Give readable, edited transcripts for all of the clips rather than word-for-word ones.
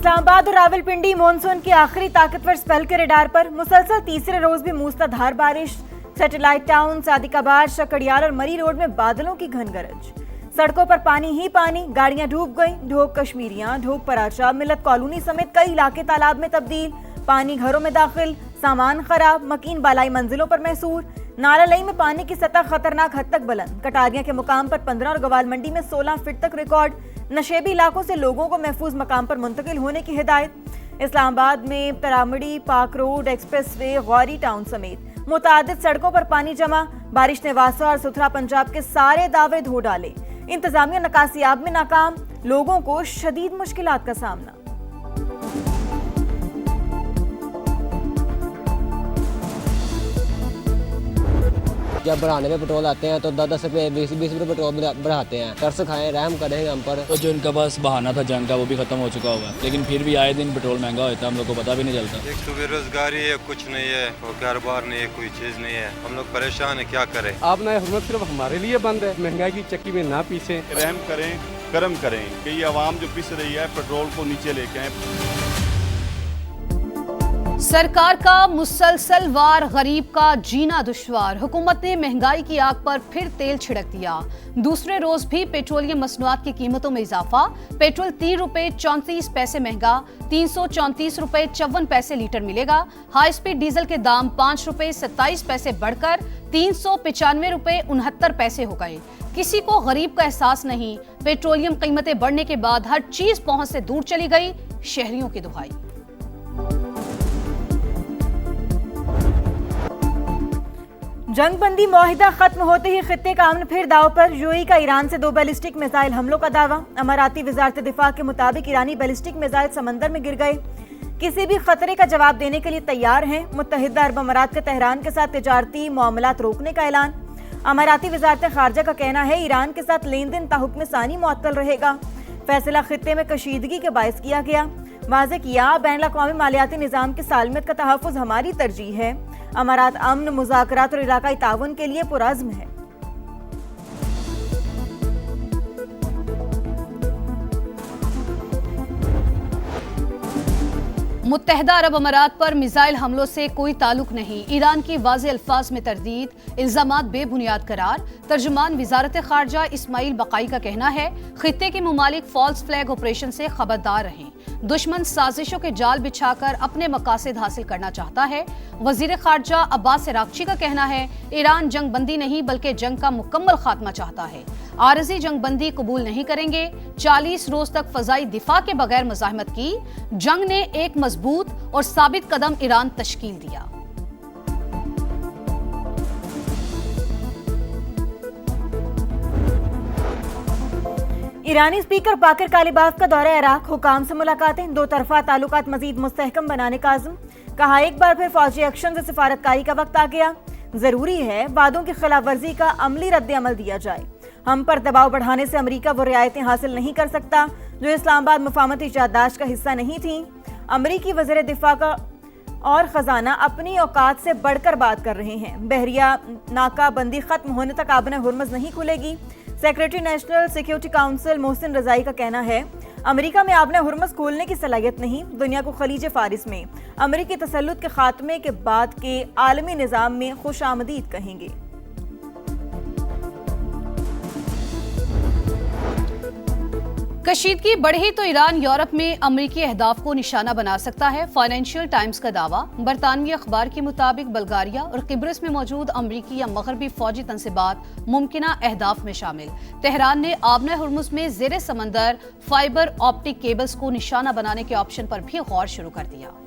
इस्लामाबाद और रावलपिंडी मानसून की आखिरी ताकतवर स्पेल के रडार पर मुसलसल तीसरे रोज भी मूसलाधार बारिश। सैटेलाइट टाउन, सादिकाबाद, शकड़ियाल और मरी रोड में बादलों की घन गरज। सड़कों पर पानी ही पानी, गाड़ियां डूब गईं। ढोक कश्मीरियां, ढोक पराचा, मिलत कॉलोनी समेत कई इलाके तालाब में तब्दील। पानी घरों में दाखिल, सामान खराब, मकीन बालाई मंजिलों पर महसूर। नालालई में पानी की सतह खतरनाक हद तक बुलंद। कटारिया के मुकाम पर 15 और गवाल मंडी में 16 फीट तक रिकॉर्ड। नशेबी इलाकों से लोगों को महफूज मकाम पर मुंतकिल होने की हिदायत। इस्लामाबाद में पिरामिडी, पाक road, express way, Gauri town समेत मुतादिद सड़कों पर पानी जमा। बारिश ने वासा और सुथरा पंजाब के सारे दावे धो डाले। इंतजामिया नकासियाब में नाकाम, लोगों को शदीद मुश्किलात का सामना। जब बढ़ाने पे पेट्रोल आते हैं तो 10-10 रुपये 20 रुपये पेट्रोल बढ़ाते हैं। तरस खाएं, रहम करें हम पर। तो जो इनका पास बहाना था जंग का वो भी खत्म हो चुका होगा, लेकिन फिर भी आए दिन पेट्रोल महंगा होता है, हम लोग को पता भी नहीं चलता। एक तो बेरोजगारी है, कुछ नहीं है, और कारोबार नहीं है, कोई चीज नहीं है, हम लोग परेशान है, क्या करें। आप नए हुकूमत सिर्फ हमारे लिए बंद है, महंगाई की चक्की में ना पीछे। रहम करें, करम करें कि ये आवाम जो पिस रही है पेट्रोल को नीचे लेके आए। सरकार का मुसलसल वार, गरीब का जीना दुश्वार। हुकूमत ने महंगाई की आग पर फिर तेल छिड़क दिया। दूसरे रोज भी पेट्रोलियम मसनूआत की कीमतों में इजाफा। पेट्रोल 3 रुपए 34 पैसे महंगा, 334 रुपए 54 पैसे लीटर मिलेगा। हाई स्पीड डीजल के दाम 5 रुपए 27 पैसे बढ़कर 395 रुपए 69 पैसे हो गए। किसी को गरीब का एहसास नहीं। पेट्रोलियम कीमतें बढ़ने के बाद हर चीज पहुंच से दूर चली गई। शहरियों की दुहाई। जंगबंदी मुआहिदा खत्म होते ही खित्ते का अमन फिर दाव पर। यूएई का ईरान से 2 बैलिस्टिक मिसाइल हमलों का दावा। अमाराती वजारत दिफा के मुताबिक ईरानी बैलिस्टिक मिसाइल समंदर में गिर गए। किसी भी खतरे का जवाब देने के लिए तैयार हैं। मुत्तहिदा अरब अमारात का तेहरान के साथ तिजारती मामलात रोकने का ऐलान। अमाराती वजारत खारजा का कहना है ईरान के साथ लेन देन ताहुक्म सानी मुअत्तल रहेगा। फैसला खित्ते में कशीदगी के बायस किया गया। वाज़ेह किया, बैन अक़वामी मालियाती निज़ाम की सालमियत का तहफ़्फ़ुज़ हमारी तरजीह है। अमारात अमन, मुज़ाकरात और इलाकाई ताउन के लिए पुरअज़्म है। मुत्तहिदा अरब अमारात पर मिसाइल हमलों से कोई ताल्लुक नहीं। ईरान की वाज़ेह अल्फाज में तरदीद, इल्जामात बेबुनियाद करार। तर्जुमान वजारत खारजा इस्माइल बकाई का कहना है खित्ते के मुमालिक फॉल्स फ्लैग ऑपरेशन से खबरदार रहें। दुश्मन साजिशों के जाल बिछाकर अपने मकासद हासिल करना चाहता है। वजीर खारजा अब्बास इराक़ची का कहना है ईरान जंग बंदी नहीं बल्कि जंग का मुकम्मल खात्मा चाहता है। आरजी जंग बंदी कबूल नहीं करेंगे। 40 रोज तक फजाई दिफा के बगैर मुजाहिमत की। जंग ने एक मजबूत और साबित कदम ईरान तश्कील दिया। ईरानी स्पीकर बाकर कालिबाफ का दौरा इराक, हुकाम से मुलाकातें। 2 तरफा ताल्लुकात मजीद मुस्तहकम बनाने का अज़्म। कहा एक बार फिर फौजी एक्शन से सिफारतकारी का वक्त आ गया। जरूरी है वादों की खिलाफ वर्जी का अमली रद्द अमल दिया जाए। हम पर दबाव बढ़ाने से अमरीका वो रियायतें हासिल नहीं कर सकता जो इस्लामाबाद मुफाहमती याददाश्त का हिस्सा नहीं थी। अमरीकी वज़ीर दिफा का और खजाना अपनी औकात से बढ़कर बात कर रहे हैं। बहरिया नाकाबंदी खत्म होने तक आबने हुर्मज़ नहीं खुलेगी। Secretary national security council Mohsin रजाई का कहना है अमेरिका में आबने हुर्मज़ खोलने की सलाहियत नहीं। दुनिया को खलीज फारिस में अमेरिकी तसल्लुत के खात्मे के बाद के आलमी निज़ाम में खुशामदीद कहेंगे। कशीदगी बढ़ी तो ईरान यूरोप में अमरीकी अहदाफ को निशाना बना सकता है। फाइनेंशियल टाइम्स का दावा। बरतानवी अखबार के मुताबिक बल्गारिया और किब्रस में मौजूद अमरीकी या मगरबी फौजी तनसीबात मुमकिना अहदाफ में शामिल। तेहरान ने आबना हुर्मुज़ में ज़ेरे समंदर फाइबर ऑप्टिक केबल्स को निशाना बनाने के ऑप्शन पर भी गौर शुरू कर दिया।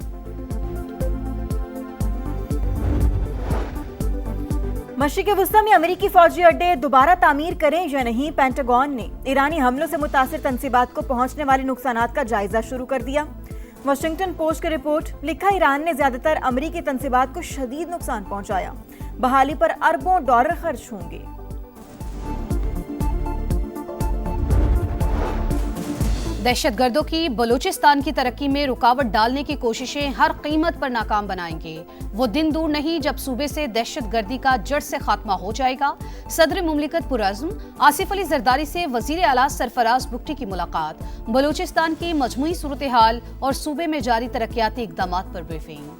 मशरिक़ वुस्ता में अमेरिकी फौजी अड्डे दोबारा तामीर करें या नहीं, पेंटागन ने ईरानी हमलों से मुतासिर तनसीबात को पहुंचने वाले नुकसानात का जायजा शुरू कर दिया। वाशिंगटन पोस्ट की रिपोर्ट। लिखा ईरान ने ज्यादातर अमेरिकी तनसीबात को शदीद नुकसान पहुंचाया। बहाली पर अरबों डॉलर खर्च होंगे। दहशतगर्दों की बलूचिस्तान की तरक्की में रुकावट डालने की कोशिशें हर कीमत पर नाकाम बनाएंगे। वो दिन दूर नहीं जब सूबे से दहशतगर्दी का जड़ से खात्मा हो जाएगा। सदर मुमलिकत पुरअज़्म आसिफ अली जरदारी से वजीर आला सरफराज बुगटी की मुलाकात, बलूचिस्तान की मजमूई सूरत हाल और सूबे में जारी तरक्याती इक़दामात पर ब्रीफिंग।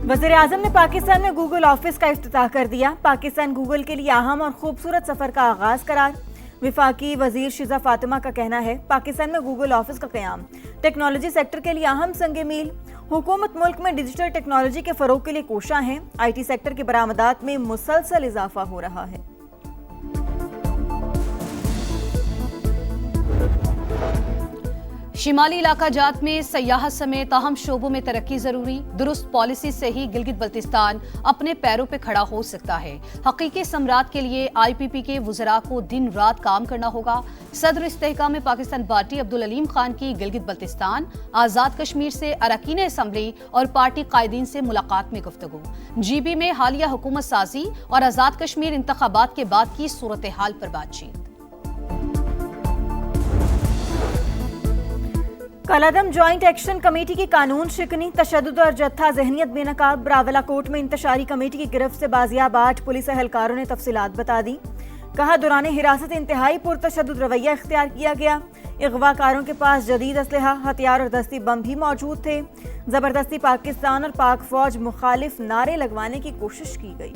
वज़ीर आज़म ने पाकिस्तान में गूगल ऑफिस का इफ्तिताह कर दिया। पाकिस्तान गूगल के लिए अहम और खूबसूरत सफर का आगाज करार। विफाकी वजीर शिजा फातिमा का कहना है पाकिस्तान में गूगल ऑफिस का क़याम टेक्नोलॉजी सेक्टर के लिए अहम संग मील। हुकूमत मुल्क में डिजिटल टेक्नोलॉजी के फरोग के लिए कोशां है। IT सेक्टर की बरामदात में मुसलसल इजाफा हो रहा है। शिमाली इलाका जात में सयाहत समेत अहम शोबों में तरक्की जरूरी। दुरुस्त पॉलिसी से ही गिलगित बल्तिस्तान अपने पैरों पे खड़ा हो सकता है। हकीकी सम्राट के लिए IPP के वुज़रा को दिन रात काम करना होगा। सदर इस्तेहकाम पाकिस्तान पार्टी अब्दुल अलीम खान की गिलगित बल्तिस्तान, आज़ाद कश्मीर से अरकान असम्बली और पार्टी कायदीन से मुलाकात में गुफ्तगू। GB में हालिया हुकूमत साजी और आज़ाद कश्मीर इंतखाबात के बाद की सूरत हाल पर बातचीत। कलादम ज्वाइंट एक्शन कमेटी की कानून शिकनी, तशद्दुद और जत्था जहनियत बेनकाब। रावलाकोट में इंतशारी कमेटी की गिरफ्त से बाजियाब 8 पुलिस एहलकारों ने तफसीलात बता दी। कहा दौरान हिरासत इंतहाई पुरतशद्दुद रवैया इख्तियार किया गया। अगवाकारों के पास जदीद असलहा, हथियार और दस्ती बम भी मौजूद थे। जबरदस्ती पाकिस्तान और पाक फौज मुखालिफ नारे लगवाने की कोशिश की गई।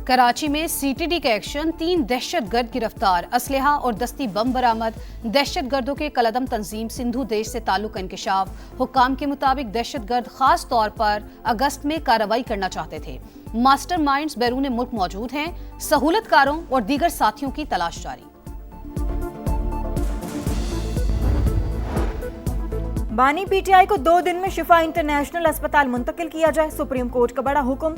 कराची में CTD का एक्शन, 3 दहशतगर्द गिरफ्तार, असलहा और दस्ती बम बरामद। दहशतगर्दों के कलदम तंजीम सिंधु देश से ताल्लुक इंकिशाफ। हुक्काम के मुताबिक दहशतगर्द खास तौर पर अगस्त में कार्रवाई करना चाहते थे। मास्टरमाइंड्स बैरून मुल्क मौजूद हैं। सहूलतकारों और दीगर साथियों की तलाश जारी। बानी PTI को 2 दिन में शिफा इंटरनेशनल अस्पताल मुंतकिल किया जाए। सुप्रीम कोर्ट का बड़ा हुक्म,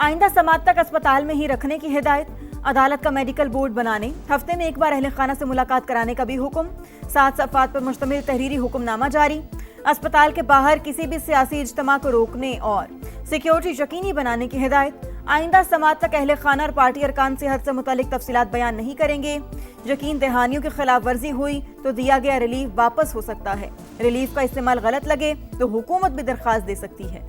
आइंदा समात तक अस्पताल में ही रखने की हिदायत। अदालत का मेडिकल बोर्ड बनाने, हफ्ते में एक बार अहले खाना से मुलाकात कराने का भी हुक्म। 7 सफ़ात पर मुश्तमिल तहरीरी हुक्मनामा जारी। अस्पताल के बाहर किसी भी सियासी इज्तिमा को रोकने और सिक्योरिटी यकीनी बनाने की हिदायत। आइंदा समात तक अहले खाना और पार्टी अरकान सेहत से मुतालिक तफसीलात बयान नहीं करेंगे। यकीन दहानियों की खिलाफ वर्जी हुई तो दिया गया रिलीफ वापस हो सकता है। रिलीफ का इस्तेमाल गलत लगे तो हुकूमत भी दरख्वास्त दे सकती है।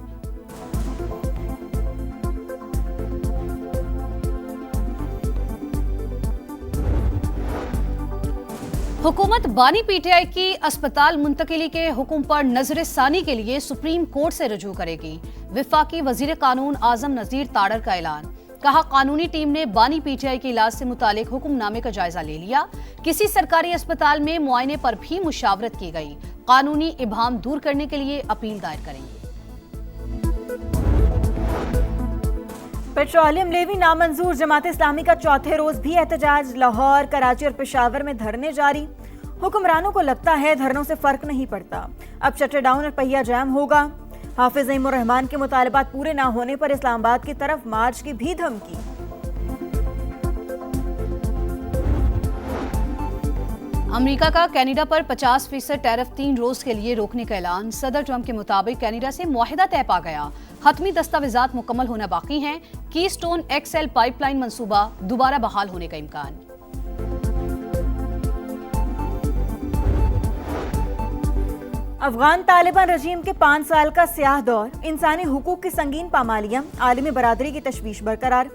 हुकूमत बानी PTI की अस्पताल मुंतकिली के हुक्म पर नजर सानी के लिए सुप्रीम कोर्ट से रजू करेगी। विफाकी वजीर कानून आजम नजीर ताड़र का ऐलान। कहा कानूनी टीम ने बानी PTI के इलाज से मुतालिक हुक्मनामे का जायजा ले लिया। किसी सरकारी अस्पताल में मुआयने पर भी मुशावरत की गई। कानूनी इबहम दूर करने के लिए अपील दायर करेंगे। पेट्रोलियम लेवी नामंजूर, जमात इस्लामी का चौथे रोज भी एहतजाज। लाहौर, कराची और पेशावर में धरने जारी। हुक्मरानों को लगता है धरनों से फर्क नहीं पड़ता, अब शटर डाउन और पहिया जाम होगा। हाफिज ज़ईमुर रहमान के मुतालबात पूरे ना होने पर इस्लामाबाद की तरफ मार्च की भी धमकी। अमेरिका का कनाडा पर 50% टैरिफ 3 रोज के लिए रोकने का ऐलान। सदर ट्रंप के मुताबिक कनाडा से मुआहिदा तय पा गया। हतमी दस्तावेजात मुकम्मल होना बाकी हैं। कीस्टोन XL पाइपलाइन मंसूबा दोबारा बहाल होने का इम्कान। अफगान तालिबान रजीम के 5 साल का स्याह दौर, इंसानी हुकूक की संगीन पामालियां, आलमी बरादरी की तशवीश बरकरार।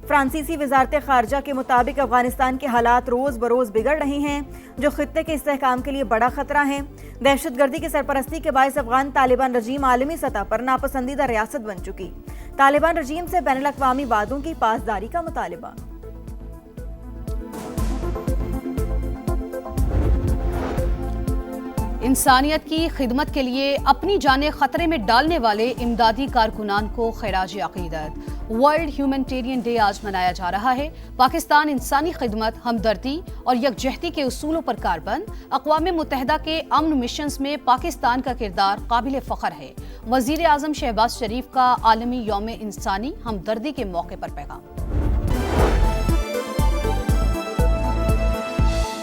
फ्रांसीसी वजारत खारजा के मुताबिक अफगानिस्तान के हालात रोज बरोज बिगड़ रहे हैं, जो खित्ते के इस्तेहकाम के लिए बड़ा खतरा है। दहशतगर्दी की सरपरस्ती के बायस अफगान तालिबान रजीम आलमी सतह पर नापसंदीदा रियासत बन चुकी। तालिबान रजीम से बैनुल अक़वामी वादों की पासदारी का मुतालिबा। इंसानियत की खिदमत के लिए अपनी जानें खतरे में डालने वाले इमदादी कारकुनान को खैराज अकीदत। वर्ल्ड ह्यूमैनिटेरियन डे आज मनाया जा रहा है। पाकिस्तान इंसानी खिदमत, हमदर्दी और यकजहती के उसूलों पर कारबंद। अक़वाम मुत्तहिदा के अमन मिशंस में पाकिस्तान का किरदार काबिल फ़ख्र है। वज़ीर आज़म शहबाज शरीफ का आलमी यौम इंसानी हमदर्दी के मौके पर पैगाम।